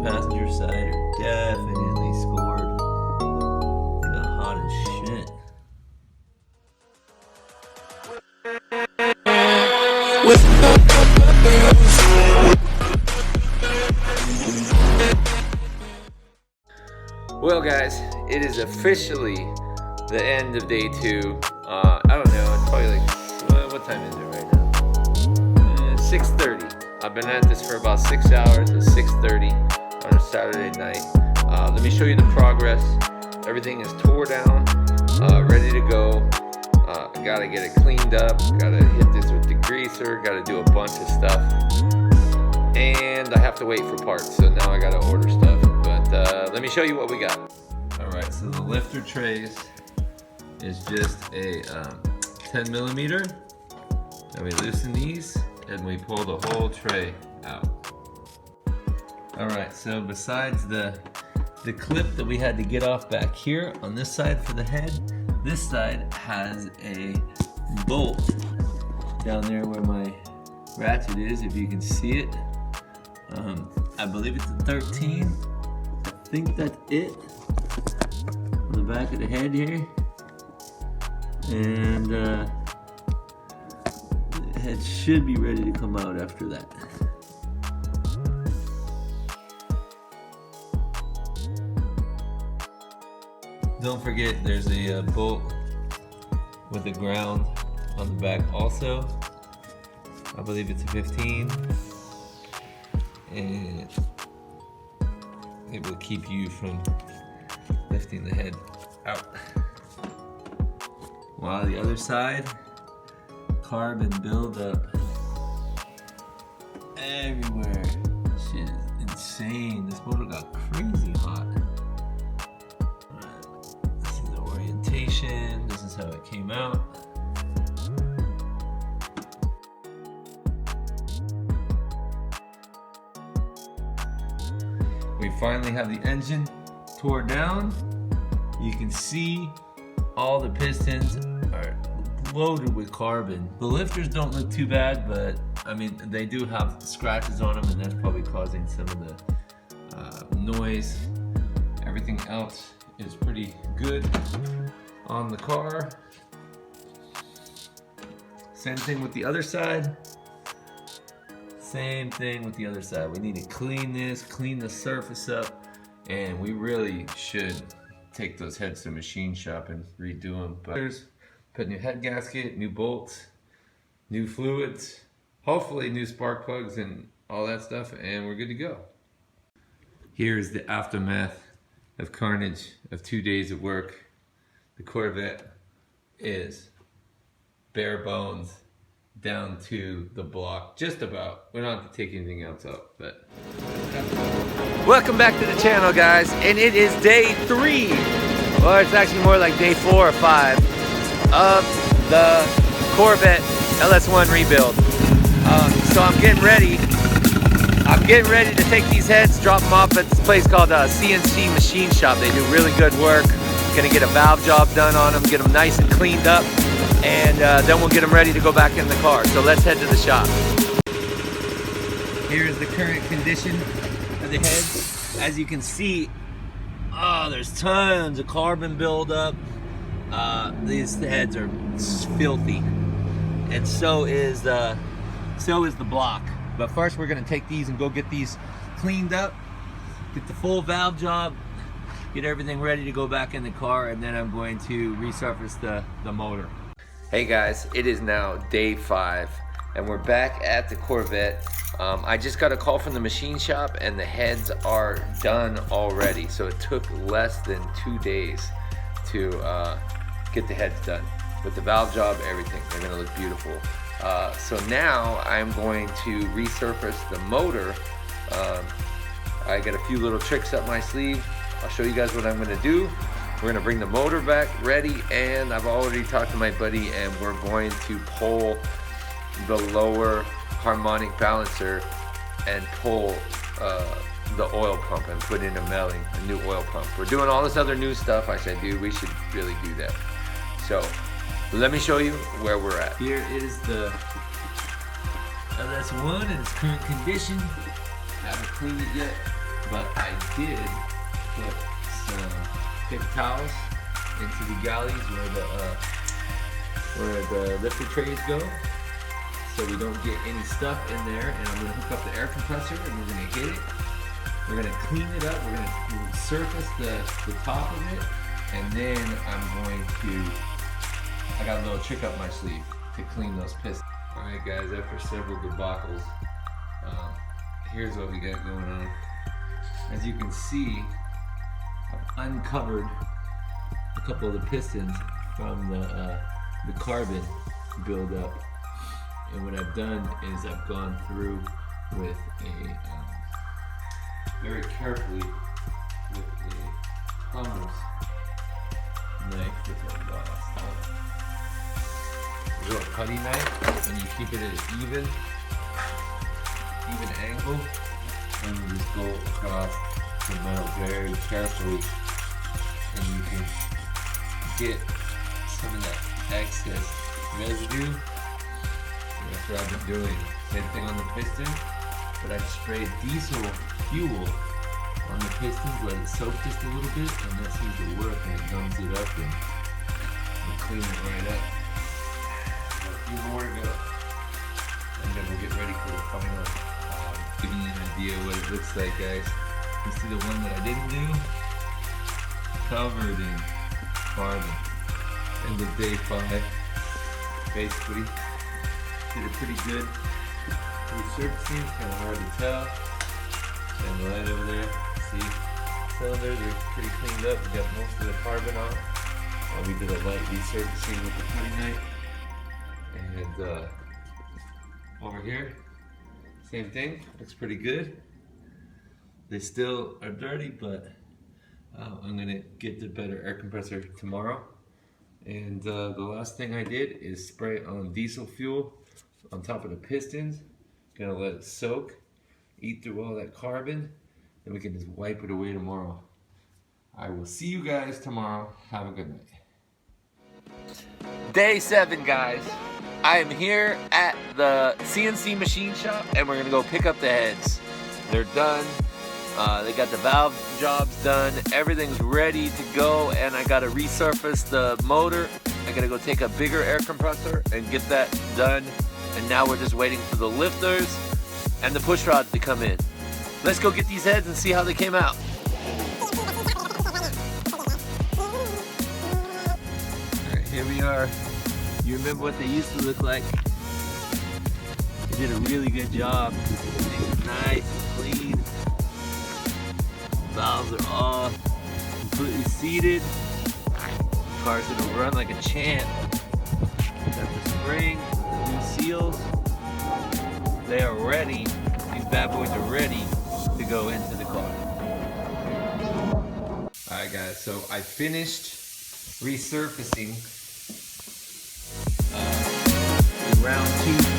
passenger side are definitely scored. They got hot as shit. Well guys, it is officially the end of day 2. I don't know, it's probably like, what time is it right now? 6:30. I've been at this for about 6 hours. It's 6:30 on a Saturday night. Let me show you the progress. Everything is tore down, ready to go. I gotta get it cleaned up, gotta hit this with the greaser, gotta do a bunch of stuff. And I have to wait for parts, so now I gotta order stuff. But let me show you what we got. Alright, so the lifter trays is just a 10 millimeter. And we loosen these and we pull the whole tray out. Alright, so besides the clip that we had to get off back here on this side for the head, this side has a bolt down there where my ratchet is, if you can see it. I believe it's a 13. I think that's it. On the back of the head here. And the head should be ready to come out after that. Don't forget there's a bolt with a ground on the back also. I believe it's a 15. And it will keep you from lifting the head out. While the other side, carbon buildup everywhere. This shit is insane. This motor got crazy hot. This is the orientation. This is how it came out. We finally have the engine tore down. You can see all the pistons are loaded with carbon. The lifters don't look too bad, but I mean, they do have scratches on them, and that's probably causing some of the noise. Everything else is pretty good on the car. Same thing with the other side. Same thing with the other side. We need to clean this, clean the surface up, and we really should take those heads to the machine shop and redo them. But put new head gasket, new bolts, new fluids, hopefully new spark plugs and all that stuff, and we're good to go. Here's the aftermath of carnage of 2 days of work. The Corvette is bare bones, down to the block, just about. We don't have to take anything else out, but. Welcome back to the channel, guys, and it is day 3, or it's actually more like day 4 or 5 of the Corvette LS1 rebuild. So I'm getting ready to take these heads, drop them off at this place called CNC Machine Shop. They do really good work. Gonna get a valve job done on them, get them nice and cleaned up, and then we'll get them ready to go back in the car. So let's head to the shop. Here's the current condition of the heads. As you can see, there's tons of carbon buildup. These heads are filthy, and so is the block. But first, we're gonna take these and go get these cleaned up, get the full valve job, get everything ready to go back in the car, and then I'm going to resurface the motor. Hey guys, it is now day 5, and we're back at the Corvette. I just got a call from the machine shop, and the heads are done already. So it took less than 2 days to get the heads done. With the valve job, everything, they're gonna look beautiful. So now I'm going to resurface the motor. I got a few little tricks up my sleeve. I'll show you guys what I'm gonna do. We're gonna bring the motor back ready, and I've already talked to my buddy, and we're going to pull the lower harmonic balancer and pull the oil pump and put in a new oil pump. We're doing all this other new stuff. I said, dude, we should really do that. So let me show you where we're at. Here is the LS1 in its current condition. Haven't cleaned it yet. but I did put some paper towels into the galleys where the lifter trays go, so we don't get any stuff in there. And I'm gonna hook up the air compressor and we're gonna hit it. We're gonna clean it up. We're gonna surface the top of it, and then I got a little trick up my sleeve to clean those pistons. All right, guys. After several debacles, here's what we got going on. As you can see, I've uncovered a couple of the pistons from the carbon buildup, and what I've done is I've gone through with very carefully with a plumber's knife with a little cutting knife, and you keep it at an even angle, and you just go across the metal very carefully, and you can get some of that excess residue. That's what I've been doing. Same thing on the piston, but I've sprayed diesel fuel on the pistons, let it soak just a little bit, and that seems to work, and it gums it up and clean it right up. A few more to go, and then we'll get ready for the final. Giving you an idea what it looks like, guys. You see the one that I didn't do? Covered in carbon. And the day 5, basically, did a pretty good resurfacing. It's kind of hard to tell. And the light over there, see, cylinders are pretty cleaned up. We got most of the carbon off. We did a light resurfacing with the cutting knife. And over here, same thing, looks pretty good. They still are dirty, but I'm gonna get the better air compressor tomorrow. And the last thing I did is spray on diesel fuel on top of the pistons. Gonna let it soak, eat through all that carbon, then we can just wipe it away tomorrow. I will see you guys tomorrow. Have a good night. Day 7, guys. I am here at the CNC machine shop, and we're gonna go pick up the heads. They're done. They got the valve jobs done. Everything's ready to go, and I gotta resurface the motor. I gotta go take a bigger air compressor and get that done. And now we're just waiting for the lifters and the push rods to come in. Let's go get these heads and see how they came out. Alright, here we are. You remember what they used to look like? They did a really good job. Things are nice and clean. Valves are all completely seated. Car's gonna run like a champ. Got the spring, the new seals. They are ready. These bad boys are ready to go into the car. Alright guys, so I finished resurfacing Round 2.